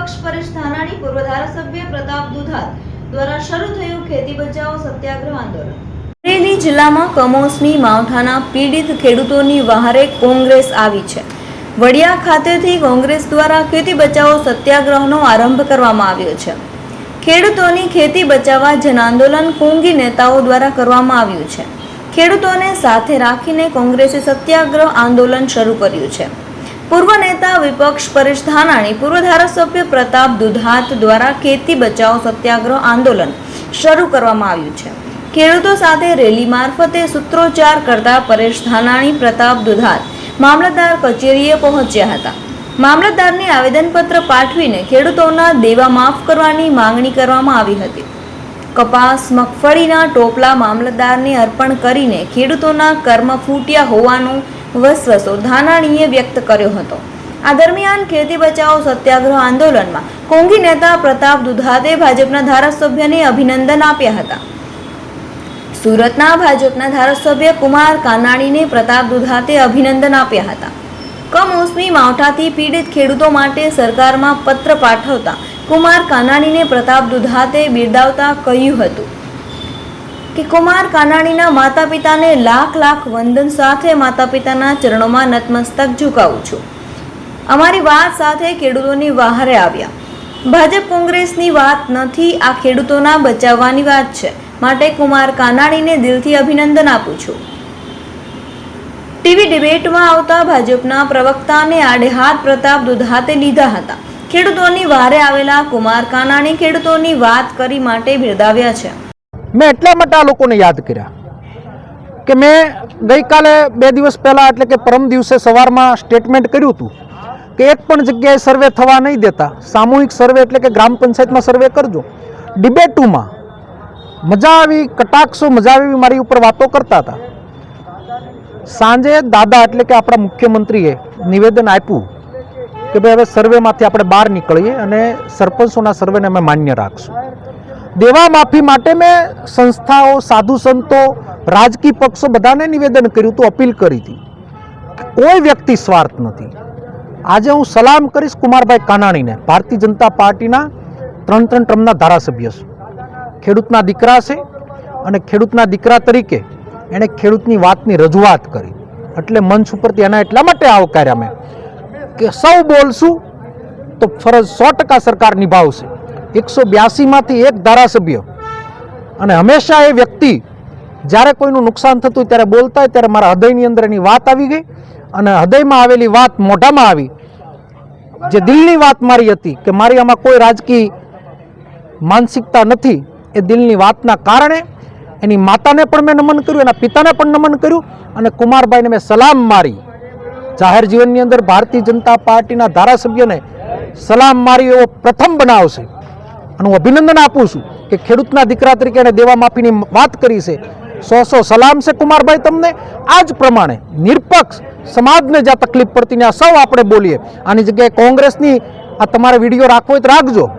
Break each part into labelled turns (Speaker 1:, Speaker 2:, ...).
Speaker 1: વિપક્ષ પરેશ ધાનાણી, પૂર્વ ધારાસભ્ય પ્રતાપ દુધાત દ્વારા શરૂ થયું ખેતી બચાવો સત્યાગ્રહ આંદોલન। અમરેલી જિલ્લામાં કમોસમી માવઠાના પીડિત ખેડૂતોની વહારે કોંગ્રેસ આવી છે। વડિયા ખાતેથી કોંગ્રેસ દ્વારા ખેતી બચાવો સત્યાગ્રહનો આરંભ કરવામાં આવ્યો છે। ખેડૂતોની ખેતી બચાવવા જન આંદોલન કોંગી નેતાઓ દ્વારા કરવામાં આવ્યું છે। ખેડૂતોને સાથે રાખીને કોંગ્રેસે સત્યાગ્રહ આંદોલન શરૂ કર્યું છે। પૂર્વ નેતા વિપક્ષ પરેશ ધાનાણી, પૂર્વ ધારાસભ્ય પ્રતાપ દુધાત દ્વારા ખેતી બચાવો સત્યાગ્રહ આંદોલન શરૂ કરવામાં આવ્યું છે। ખેડૂતો સાથે રેલી મારફતે સૂત્રોચ્ચાર કરતા પરેશ ધાનાણી, પ્રતાપ દુધાત મામલતદાર કચેરીએ પહોંચ્યા હતા। મામલતદારને આવેદનપત્ર પાઠવીને ખેડૂતોના દેવા માફ કરવાની માંગણી કરવામાં આવી હતી। કપાસ, મગફળીના ટોપલા મામલતદારને અર્પણ કરીને ખેડૂતોના કર્મ ફૂટ્યા હોવાનો વસવસો ધાનાણીએ વ્યક્ત કર્યો હતો। આ દરમિયાન ખેતી બચાવો સત્યાગ્રહ આંદોલનમાં કોંગી નેતા પ્રતાપ દુધાતે ભાજપના ધારાસભ્યને અભિનંદન આપ્યા હતા। સુરતના ભાજપના ધારાસભ્ય કુમાર કાનાણીને પ્રતાપ દુધાતે અભિનંદન આપ્યા હતા। કમોસમી માવઠાથી પીડિત ખેડૂતો માટે સરકારમાં પત્ર પાઠવતા કુમાર કાનાણીને પ્રતાપ દુધાતે બિરદાવતા કહ્યું હતું કે કુમાર કાનાણીના માતા પિતાને લાખ લાખ વંદન સાથે માતા પિતાના ચરણોમાં નતમસ્તક ઝુકાવું છું। અમારી વાત સાથે ખેડૂતોની વહારે આવ્યા। ભાજપ કોંગ્રેસની વાત નથી, આ ખેડૂતોના બચાવવાની વાત છે, માટે કુમાર કાનાણીને દિલથી અભિનંદન આપું છું। ટીવી ડિબેટમાં આવતા ભાજપના પ્રવક્તાને આડેહાથ પ્રતાપ દુધાતે લીધા હતા। ખેડૂતોની વારે આવેલા કુમાર કાનાણી ખેડૂતોની વાત કરી માટે બિરદાવ્યા છે।
Speaker 2: मैं એટલા માટે આ લોકોને યાદ કર્યા કે મેં ગઈકાલે 2 દિવસ પહેલાં એટલે કે પરમ દિવસે સવારમાં સ્ટેટમેન્ટ કર્યું હતું કે એક પણ જગ્યાએ સર્વે થવા નહીં દેતા, સામૂહિક સર્વે એટલે કે ગ્રામ પંચાયતમાં સર્વે કરજો। ડિબેટમાં મજા આવી, કટાક્ષો મજા આવી મારી ઉપર વાતો કરતા હતા। સાંજે દાદા એટલે કે આપણા મુખ્યમંત્રીએ નિવેદન આપ્યું કે ભાઈ હવે સર્વેમાંથી આપણે બહાર નીકળીએ અને સરપંચોના સર્વેને અમે માન્ય રાખશું। દેવા માફી માટે મેં સંસ્થાઓ, સાધુ સંતો, રાજકીય પક્ષો બધાને નિવેદન કર્યું હતું, અપીલ કરી હતી। કોઈ વ્યક્તિ સ્વાર્થ નથી। આજે હું સલામ કરીશ કુમારભાઈ કાનાણીને, ભારતીય જનતા પાર્ટીના 3 ટર્મના ધારાસભ્ય છે, ખેડૂતના દીકરા છે અને ખેડૂતના દીકરા તરીકે એણે ખેડૂતની વાતની રજૂઆત કરી, એટલે મંચ ઉપરથી એના એટલા માટે આવકાર્યા મેં કે સૌ બોલશું તો ફરજ 100% સરકાર નિભાવશે। 182માંથી એક ધારાસભ્ય અને હંમેશા એ વ્યક્તિ જ્યારે કોઈનું નુકસાન થતું હોય ત્યારે બોલતા હોય ત્યારે મારા હૃદયની અંદર એની વાત આવી ગઈ અને હૃદયમાં આવેલી વાત મોઢામાં આવી। જે દિલની વાત મારી હતી કે મારી આમાં કોઈ રાજકીય માનસિકતા નથી, એ દિલની વાતના કારણે એની માતાને પણ મેં નમન કર્યું, એના પિતાને પણ નમન કર્યું અને કુમારભાઈને મેં સલામ મારી। જાહેર જીવનની અંદર ભારતીય જનતા પાર્ટીના ધારાસભ્યને સલામ મારી એવો પ્રથમ બનાવશે અને હું અભિનંદન આપું છું કે ખેડૂતના દીકરા તરીકે એને દેવા માફીની વાત કરી છે। 100 સલામ છે કુમારભાઈ તમને। આ જ પ્રમાણે નિરપક્ષ સમાજને જ્યાં તકલીફ પડતી ત્યાં સૌ આપણે બોલીએ। આની જગ્યાએ કોંગ્રેસની આ તમારે વિડીયો રાખવો હોય તો રાખજો।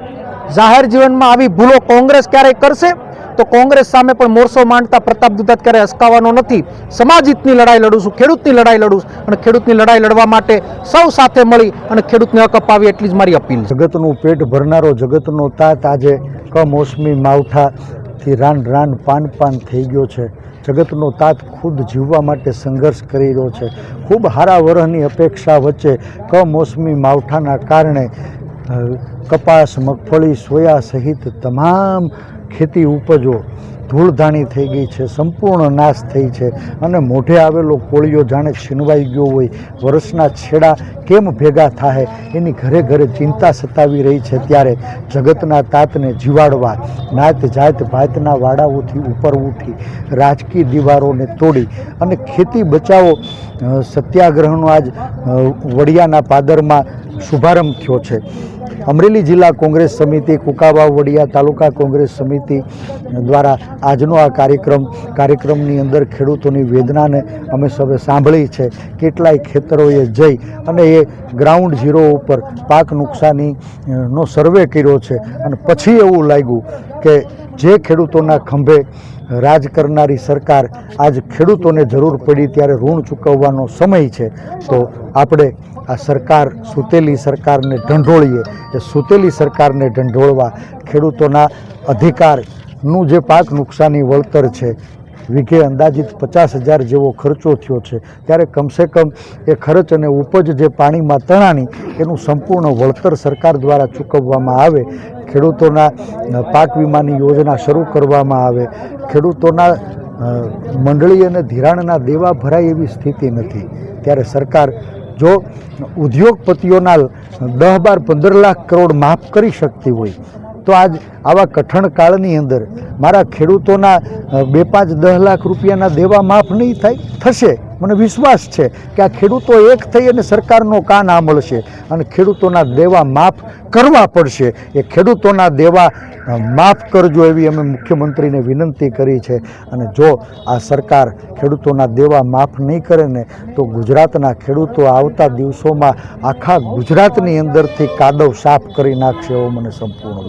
Speaker 2: જાહેર જીવનમાં આવી ભૂલો કોંગ્રેસ ક્યારેય કરશે તો કોંગ્રેસ સામે પણ મોરસો માંડતા પ્રતાપ દુધાત ક્યારેય અસકાવાનો નથી। સમાજ હિતની લડાઈ લડું છું, ખેડૂતની લડાઈ લડું છું અને ખેડૂતની લડાઈ લડવા માટે સૌ સાથે મળી અને ખેડૂતને હક અપાવી એટલી જ મારી અપીલ છે।
Speaker 3: જગતનું પેટ ભરનારો જગતનો તાત આજે કમોસમી માવઠાથી રાન પાન થઈ ગયો છે। જગતનો તાત ખુદ જીવવા માટે સંઘર્ષ કરી રહ્યો છે। ખૂબ સારા વરહની અપેક્ષા વચ્ચે કમોસમી માવઠાના કારણે કપાસ, મગફળી, સોયા સહિત તમામ ખેતી ઉપજો ધૂળધાણી થઈ ગઈ છે, સંપૂર્ણ નાશ થઈ છે અને મોઢે આવેલો કોળિયો જાણે છીનવાઈ ગયો હોય। વર્ષના છેડા કેમ ભેગા થાય એની ઘરે ઘરે ચિંતા સતાવી રહી છે। ત્યારે જગતના તાતને જીવાડવા નાત જાત ભાતના વાડાઓથી ઉપર ઉઠી રાજકીય દીવારોને તોડી અને ખેતી બચાવો સત્યાગ્રહનો આજ વડિયાના પાદરમાં શુભારંભ થયો છે। અમરેલી જિલ્લા કોંગ્રેસ સમિતિ, કુકાવાવ વડિયા તાલુકા કોંગ્રેસ સમિતિ દ્વારા આજનો આ કાર્યક્રમની અંદર ખેડૂતોની વેદનાને અમે સૌએ સાંભળી છે। કેટલાય ખેતરોએ જઈ અને એ ગ્રાઉન્ડ ઝીરો ઉપર પાક નુકસાનીનો સર્વે કર્યો છે અને પછી એવું લાગ્યું કે જે ખેડૂતોના ખંભે રાજ કરનારી સરકાર આજ ખેડૂતોને જરૂર પડી ત્યારે ઋણ ચૂકવવાનો સમય છે, તો આપણે આ સરકાર સૂતેલી સરકારને ઢંઢોળીએ. એ સૂતેલી સરકારને ઢંઢોળવા ખેડૂતોના અધિકારનું જે પાક નુકસાની વળતર છે, વીઘે અંદાજિત 50,000 જેવો ખર્ચો થયો છે, ત્યારે કમસે કમ એ ખર્ચ અને ઉપજ જે પાણીમાં તણાણી એનું સંપૂર્ણ વળતર સરકાર દ્વારા ચૂકવવામાં આવે. ખેડૂતોના પાક વીમાની યોજના શરૂ કરવામાં આવે. ખેડૂતોના મંડળી અને ધિરાણના દેવા ભરાય એવી સ્થિતિ નથી, ત્યારે સરકાર જો ઉદ્યોગપતિઓના 10-12-15 લાખ કરોડ માફ કરી શકતી હોય તો આજ આવા કઠણ કાળની અંદર મારા ખેડૂતોના 2-5-10 લાખ રૂપિયાના દેવા માફ નહીં થાય? થશે. મને વિશ્વાસ છે કે આ ખેડૂતો એક થઈ અને સરકારનો કાન આંભળશે અને ખેડૂતોના દેવા માફ કરવા પડશે. એ ખેડૂતોના દેવા માફ કરજો એવી અમે મુખ્યમંત્રીને વિનંતી કરી છે. અને જો આ સરકાર ખેડૂતોના દેવા માફ નહીં કરે ને તો ગુજરાતના ખેડૂતો આવતા દિવસોમાં આખા ગુજરાતની અંદરથી કાદવ સાફ કરી નાખશે એવો મને સંપૂર્ણ